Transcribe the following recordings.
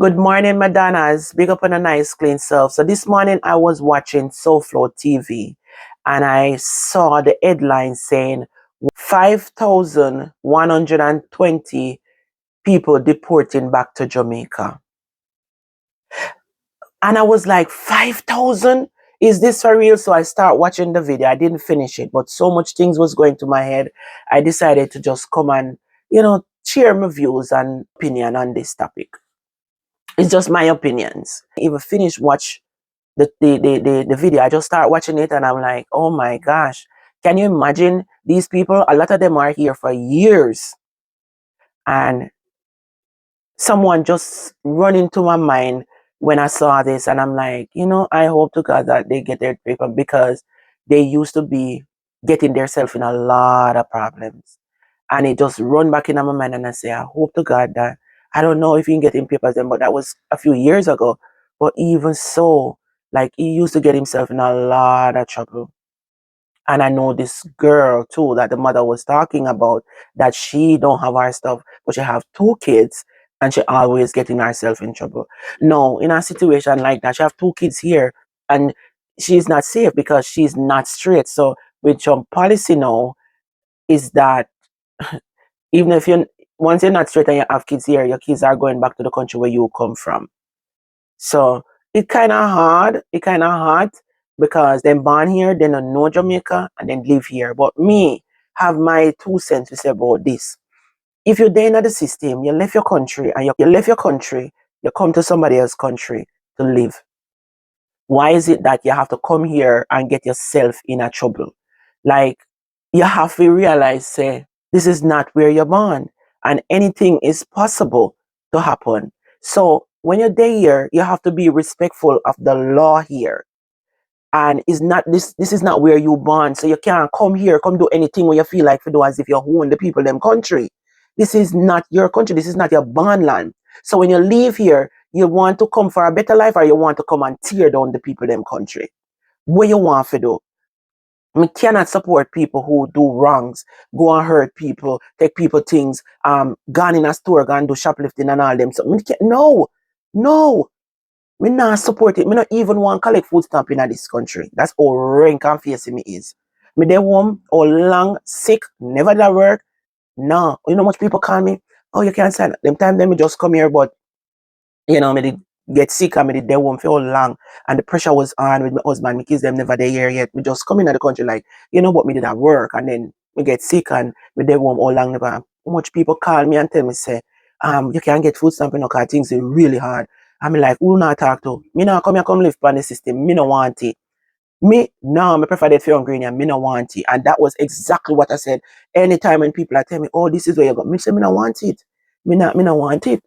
Good morning, Madonnas. Big up on a nice clean self. So this morning I was watching SoFlo TV and I saw the headline saying 5,120 people deporting back to Jamaica. And I was like, 5,000? Is this for real? So I start watching the video. I didn't finish it, but so much things was going to my head. I decided to just come and, share my views and opinion on this topic. It's just my opinions. Even finish watch the video. I just start watching it and I'm like, oh my gosh. Can you imagine these people? A lot of them are here for years. And someone just run into my mind when I saw this and I'm like, I hope to God that they get their paper because they used to be getting themselves in a lot of problems. And it just run back in my mind and I say, I hope to God that I don't know if you can get in papers then, but that was a few years ago. But even so, like he used to get himself in a lot of trouble. And I know this girl too that the mother was talking about that she don't have her stuff, but she have two kids and she always getting herself in trouble. No, in a situation like that, she have two kids here and she's not safe because she's not straight. So with your policy now is that even if you once you're not straight and you have kids here, your kids are going back to the country where you come from. So it kind of hard. It kind of hard because them born here, they don't know Jamaica and then live here. But me have my 2 cents to say about this. If you're there in the system, you left your country and you left your country, you come to somebody else's country to live. Why is it that you have to come here and get yourself in a trouble? Like you have to realize, say, this is not where you're born and anything is possible to happen. So when you're there, you have to be respectful of the law here. And is not this is not where you born. So you can't come here, come do anything where you feel like to do as if you own the people them country. This is not your country, this is not your born land. So when you leave here, you want to come for a better life or you want to come and tear down the people them country. What you want to do? We cannot support people who do wrongs, go and hurt people, take people things, gone in a store, gone do shoplifting and all them. So no, me not support it. Me not even want collect food stamp in this country. That's how rank and facing me is. Me dey home, all long, sick, never did work. No, you know much people call me. Oh, you can't sign. Them time them me just come here, but me did get sick and me did dey home for all long. And the pressure was on with my husband. My kids them never there here yet. Me just come in the country like, what me did at work. And then me get sick and me dey home all long never. How much people call me and tell me say, you can't get food stamp because things are really hard. I'm like, who not talk to? Me not come here come live on the system. Me no want it. Me no, me prefer that for hungry and me no want it. And that was exactly what I said. Anytime when people are telling me, oh, this is where you go, me say me no want it. Me no want it.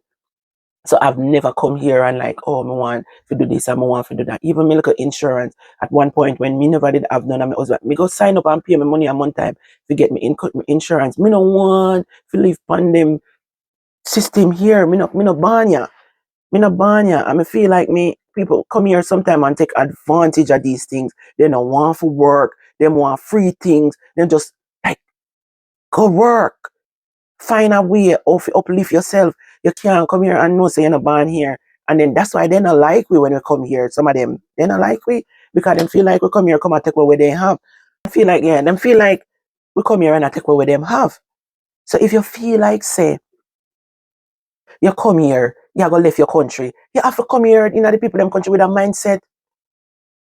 So I've never come here and like, oh, me want to do this and me want to do that. Even me look at insurance at one point when me never did have none of my husband. Me go sign up and pay my money a month time to get me insurance. Me no want to live on them system here. Me no born ya. Me no born ya. And me feel like me people come here sometime and take advantage of these things. They don't want to work. They want free things. They just like go work. Find a way of uplift yourself. You can't come here and know say you're not born here. And then that's why they not like we when we come here. Some of them, they not like we because they feel like we come here, come and take what they have. They feel like, them feel like we come here and I take what them have. So if you feel like, say, you come here, you go leave your country, you have to come here in the people them country with a mindset.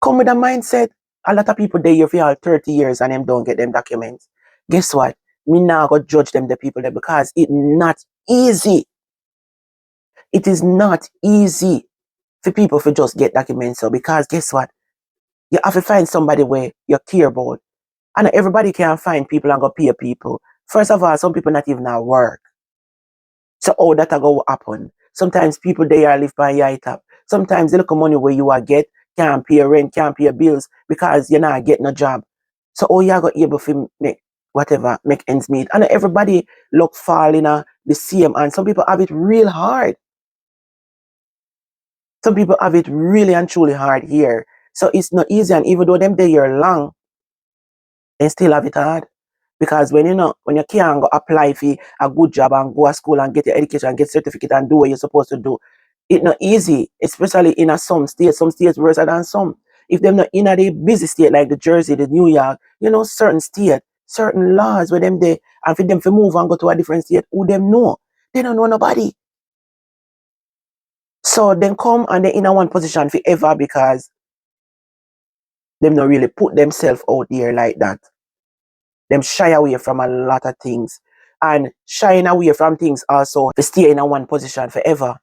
Come with a mindset. A lot of people they here for all 30 years and them don't get them documents. Guess what? Me now go judge them the people there because it's not easy. It is not easy for people to just get documents. So because guess what? You have to find somebody where you care about. And everybody can find people and go pay people. First of all, some people not even at work. So how that go happen? Sometimes people they are live by your top. Sometimes the little money where you are get can't pay rent, can't pay bills because you're not getting a job. So how you are able to make whatever, make ends meet. And everybody look fall in the same and some people have it real hard. Some people have it really and truly hard here. So it's not easy and even though them they year long, they still have it hard. Because when you can't go apply for a good job and go to school and get your education and get certificate and do what you're supposed to do, It not easy, especially in a some states. Some states worse than some. If them not in a the busy state like the Jersey, the New York, certain state, certain laws where them they, and for them to move and go to a different state, who them know? They don't know nobody. So then come and they in a one position forever because them not really put themselves out there like that. Them shy away from a lot of things. And shying away from things also to stay in a one position forever.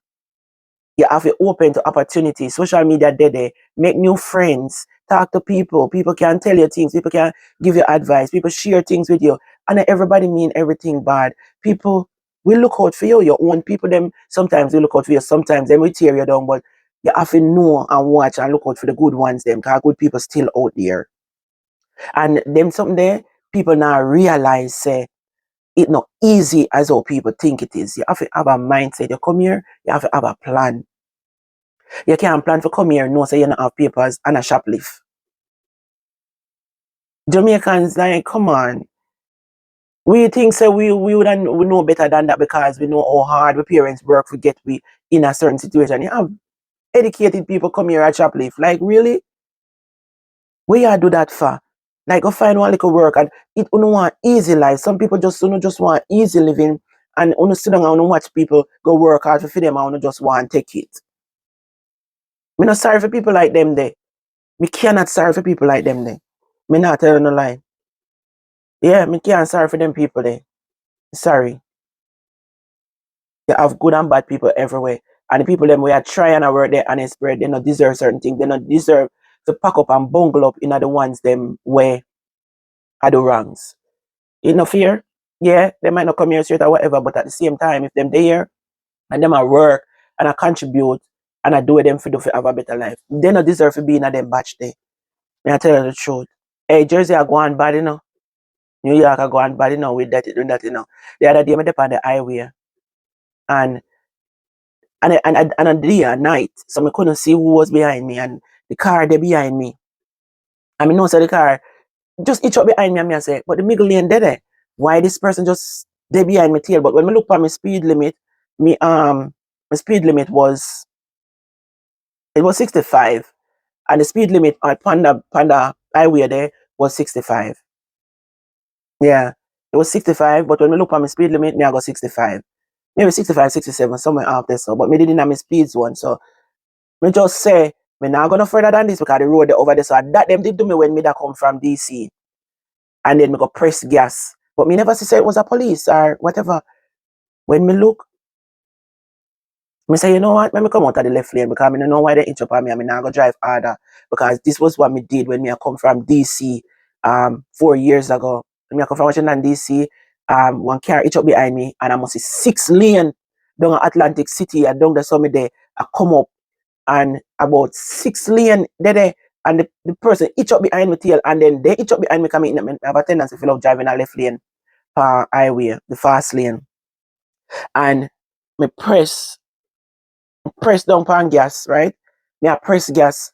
You have to open to opportunities. Social media there, make new friends, talk to people. People can tell you things, people can give you advice, people share things with you. And not everybody mean everything bad. People will look out for you. Your own people, them sometimes they look out for you, sometimes they will tear you down, but you have to know and watch and look out for the good ones, them, because good people still out there. And them something there, people now realize say it's not easy as how people think it is. You have to have a mindset. You come here, you have to have a plan. You can't plan for come here, no, say you don't have papers and a shoplift. Jamaicans, like, come on. We think so we know better than that because we know how hard our parents work to get we in a certain situation. You have educated people come here at shoplift. Like, really? Where you do that for? Like, go find one little work and it don't want easy life. Some people just want easy living and only sit down and watch people go work hard for them and just want to take it. Me not sorry for people like them there. Me cannot sorry for people like them there. Me not telling no lie. Yeah, me can't sorry for them people there. Sorry. You have good and bad people everywhere. And the people them we are trying to work there and spread, they not deserve certain things. They not deserve to pack up and bungle up in the ones them where are the wrongs. You know fear? Yeah, they might not come here straight or whatever, but at the same time, if them there and them at work and I contribute and I do them for have a better life, they not deserve to be in a them batch there. May I tell you the truth. Hey, Jersey are going bad, New York are going bad, with that, doing that, The other day, I went on the highway and and a day at night, so I couldn't see who was behind me and the car they behind me. I mean, no, so the car just each up behind me and I say, but the middle lane there. Why this person just they behind me tail? But when I look at my speed limit, me my speed limit was it was 65. And the speed limit on Panda highway there was 65. Yeah. It was 65, but when we look at my speed limit, me I got 65. Maybe 65, 67, somewhere after so. But me didn't have my speeds one. So me just say, me not gonna further than this because the road over there. So that them did do me when me that come from DC. And then me go press gas. But me never say it was a police or whatever. When me look, me say, you know what? Let me come out of the left lane because I don't know why they inch up on me. I mean, I go drive harder because this was what me did when me I come from DC 4 years ago. When me I come from Washington DC, one car inch up behind me and I must see 6 lane down at Atlantic City and down the summit there. I come up and about 6 lane there and the person each up behind me tail and then they each up behind me coming in. I have a tendency to love driving a left lane highway, the fast lane. And me press down pan gas, right? Me I press gas.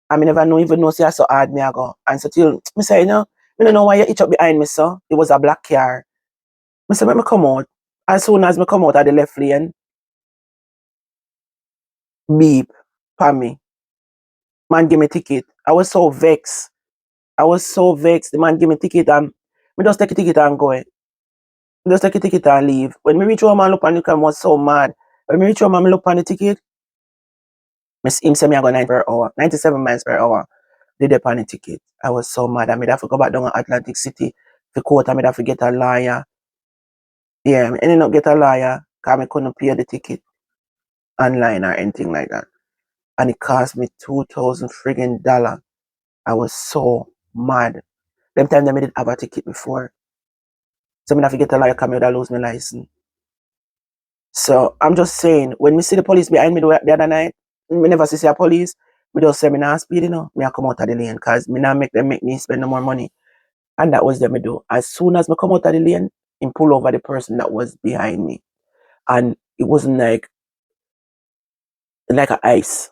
I me never know even know see I so hard me I go. And so till me say, me don't know why you hitch up behind me, so it was a black car. Me say, let me come out. As soon as me come out of the left lane, beep, pan me. Man give me ticket. I was so vexed. I was so vexed. The man give me ticket and me just take a ticket and go. Me just take a ticket and leave. When me reach home and look on the camera, I was so mad. When me reach home and me look on the ticket, him say me I go 90 per hour, 97 miles per hour. Did they pan the ticket. I was so mad. I made have to go back down to Atlantic City to court. I made have to get a lawyer. Yeah, I ended up get a lawyer because I couldn't pay the ticket online or anything like that. And it cost me $2,000 friggin' dollar. I was so mad. Them time they didn't have a ticket before. So I have to get a lawyer because I would lose my license. So I'm just saying, when we see the police behind me the other night, we never see a police, we just say me not speed, me I come out of the lane because me not make them make me spend no more money. And that was them me do. As soon as me come out of the lane, him pull over the person that was behind me. And it wasn't like a ice.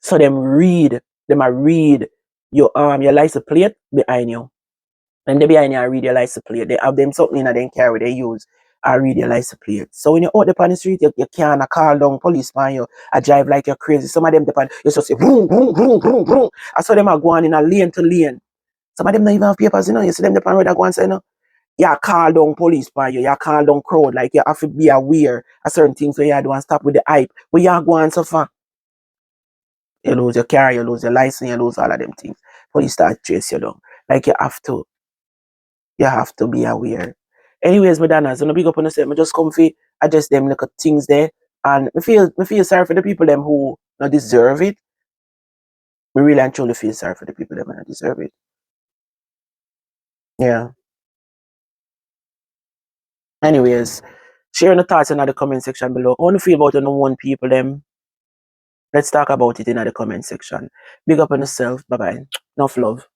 So them a read your license plate behind you. And they behind you read your license plate. They have them something in them carry they use. or read your license plate. So when you're out there on the street, you can't call down policeman, you drive like you're crazy. Some of them depend, you just say boom, boom, boom, boom, boom. I saw them are going in a lane to lane. Some of them don't even have papers, you know. You see them depend where they go and say, you know, you call down police by you call down crowd, like you have to be aware of certain things where you do and stop with the hype. But you go and suffer. You lose your car, you lose your license, you lose all of them things. Police start chase you down. Like you have to be aware. Anyways, Madonna, so no big up on yourself. I just come for address them little things there. And I feel sorry for the people them who not deserve it. We really and truly feel sorry for the people them who not deserve it. Yeah. Anyways, share your thoughts in the comment section below. I want to feel about the one people them. Let's talk about it in the comment section. Big up on yourself. Bye bye. Enough love.